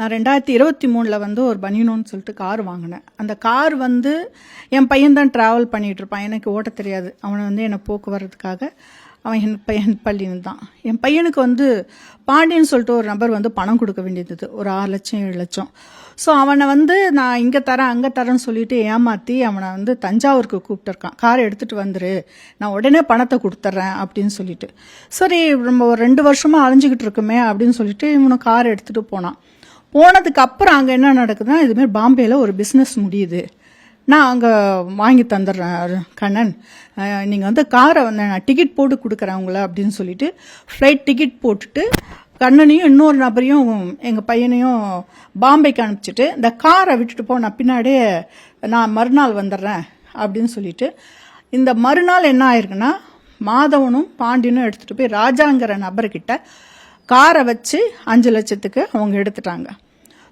நான் 2023 வந்து ஒரு பனியனோன்னு சொல்லிட்டு கார் வாங்கினேன். அந்த கார் வந்து என் பையன் தான் ட்ராவல் பண்ணிகிட்டு இருப்பான். எனக்கு ஓட்ட தெரியாது. அவனை வந்து என்னை போக்குவரத்துக்காக அவன் என் பள்ளின்னு தான். என் பையனுக்கு வந்து பாண்டியன்னு சொல்லிட்டு ஒரு நபர் வந்து பணம் கொடுக்க வேண்டியது, ஒரு 6 லட்சம் 7 லட்சம். ஸோ அவனை வந்து நான் இங்கே தரேன் அங்கே தரேன்னு சொல்லிட்டு ஏமாற்றி அவனை வந்து தஞ்சாவூருக்கு கூப்பிட்டுருக்கான். காரை எடுத்துகிட்டு வந்துரு, நான் உடனே பணத்தை கொடுத்துட்றேன் அப்படின்னு சொல்லிட்டு. சரி, நம்ம ஒரு 2 வருஷமாக அலைஞ்சிக்கிட்டு இருக்குமே அப்படின்னு சொல்லிட்டு இவனை காரை எடுத்துகிட்டு போனான். போனதுக்கு அப்புறம் அங்கே என்ன நடக்குதுன்னா, இதுமாரி பாம்பேயில் ஒரு பிஸ்னஸ் முடியுது, நான் அங்கே வாங்கி தந்துடுறேன் கண்ணன், நீங்கள் வந்து காரை வந்து நான் டிக்கெட் போட்டு கொடுக்குறேன் உங்களை அப்படின்னு சொல்லிட்டு ஃப்ளைட் டிக்கெட் போட்டுட்டு கண்ணனையும் இன்னொரு நபரையும் எங்கள் பையனையும் பாம்பேக்கு அனுப்பிச்சிட்டு இந்த காரை விட்டுட்டு போ, நான் பின்னாடியே நான் மறுநாள் வந்துடுறேன் அப்படின்னு சொல்லிட்டு, இந்த மறுநாள் என்ன ஆயிருக்குன்னா, மாதவனும் பாண்டியனும் எடுத்துகிட்டு போய் ராஜாங்கிற நபர்கிட்ட காரை வச்சு 5 லட்சத்துக்கு அவங்க எடுத்துட்டாங்க.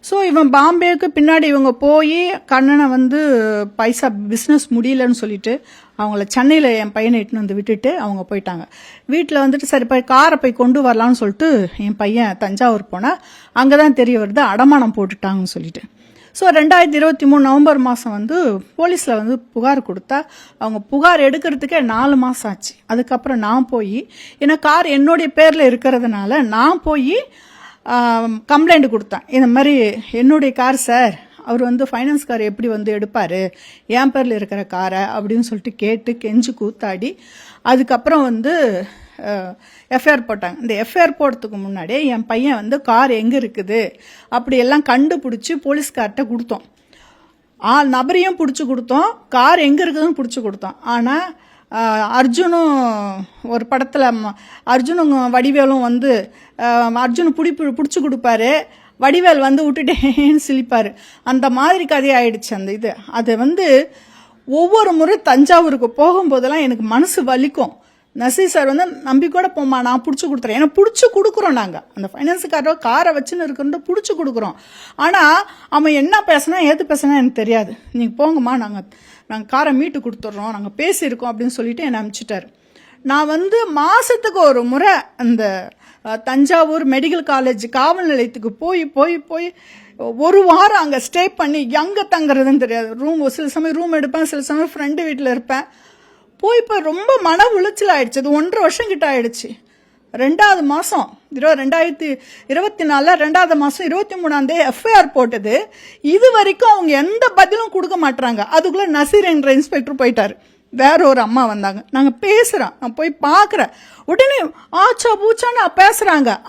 ஸோ இவன் பாம்பேக்கு பின்னாடி இவங்க போய் கண்ணனை வந்து பைசா பிஸ்னஸ் முடியலன்னு சொல்லிட்டு அவங்கள சென்னையில் என் பையனை இட்டுன்னு வந்து விட்டுட்டு அவங்க போயிட்டாங்க. வீட்டில் வந்துட்டு சரி போய் காரை போய் கொண்டு வரலான்னு சொல்லிட்டு என் பையன் தஞ்சாவூர் போனால் அங்கே தான் தெரிய வருது அடமானம் போட்டுட்டாங்கன்னு சொல்லிட்டு. ஸோ 2023 நவம்பர் மாதம் வந்து போலீஸில் வந்து புகார் கொடுத்தா அவங்க புகார் எடுக்கிறதுக்கே 4 மாதம் ஆச்சு. அதுக்கப்புறம் நான் போய், ஏன்னா கார் என்னுடைய பேரில் இருக்கிறதுனால நான் போய் கம்ப்ளைண்ட் கொடுத்தேன். இந்த மாதிரி என்னுடைய கார் சார், அவர் வந்து ஃபைனான்ஸ் கார் எப்படி வந்து எடுப்பார், என் பேரில் இருக்கிற காரை அப்படின்னு சொல்லிட்டு கேட்டு கெஞ்சு கூத்தாடி அதுக்கப்புறம் வந்து எஃப்ஐஆர் போட்டாங்க. இந்த எஃப்ஐஆர் போடுறதுக்கு முன்னாடியே என் பையன் வந்து கார் எங்கே இருக்குது அப்படியெல்லாம் கண்டுபிடிச்சி போலீஸ்கார்ட்ட கொடுத்தோம். நபரையும் பிடிச்சி கொடுத்தோம், கார் எங்கே இருக்குதுன்னு பிடிச்சி கொடுத்தோம். ஆனால் அர்ஜுனும் ஒரு படத்தில் அர்ஜுனும் வடிவேலும் வந்து அர்ஜுன் பிடிச்சி கொடுப்பாரு, வடிவேல் வந்து விட்டுட்டேன்னு சிரிப்பார். அந்த மாதிரி கதையாயிடுச்சு அந்த இது. அது வந்து ஒவ்வொரு முறை தஞ்சாவூருக்கு போகும்போதெல்லாம் எனக்கு மனசு வலிக்கும். நசீர் சார் வந்து நம்பி கூட போமா, நான் பிடிச்சி கொடுத்துறேன், ஏன்னா பிடிச்சி கொடுக்குறோம். நாங்கள் அந்த ஃபைனான்ஸுக்காரோ காரை வச்சுன்னு இருக்கிறோம், பிடிச்சி கொடுக்குறோம். ஆனால் அவன் என்ன பேசினா ஏது பேசினா எனக்கு தெரியாது. நீங்கள் போங்கம்மா, நாங்கள் காரை மீட்டு கொடுத்துட்றோம், நாங்கள் பேசியிருக்கோம் அப்படின்னு சொல்லிட்டு என்னை அனுப்பிச்சிட்டாரு. நான் வந்து மாதத்துக்கு ஒரு முறை அந்த தஞ்சாவூர் மெடிக்கல் காலேஜ் காவல் நிலையத்துக்கு போய் போய் போய் ஒரு வாரம் அங்கே ஸ்டே பண்ணி எங்கே தங்குறதுன்னு தெரியாது. சில சமயம் ரூம் எடுப்பேன், சில சமயம் ஃப்ரெண்டு வீட்டில் இருப்பேன். போய் ரொம்ப மன உளைச்சல் ஆயிடுச்சு. அது 1.5 வருஷம் கிட்ட ஆயிடுச்சு. 2வது மாதம் 2024 2வது மாதம் 23ஆம் எஃப்ஐஆர் போட்டது. இது வரைக்கும் அவங்க எந்த பதிலும் கொடுக்க மாட்டாங்க. அதுக்குள்ளே நசீர் என்ற இன்ஸ்பெக்டர் போயிட்டாரு. வேற ஒரு அம்மா வந்தாங்க, நாங்கள் பேசுகிறோம், நான் போய் பார்க்குறேன், உடனே ஆச்சா பூச்சான்னு பேசுகிறாங்க.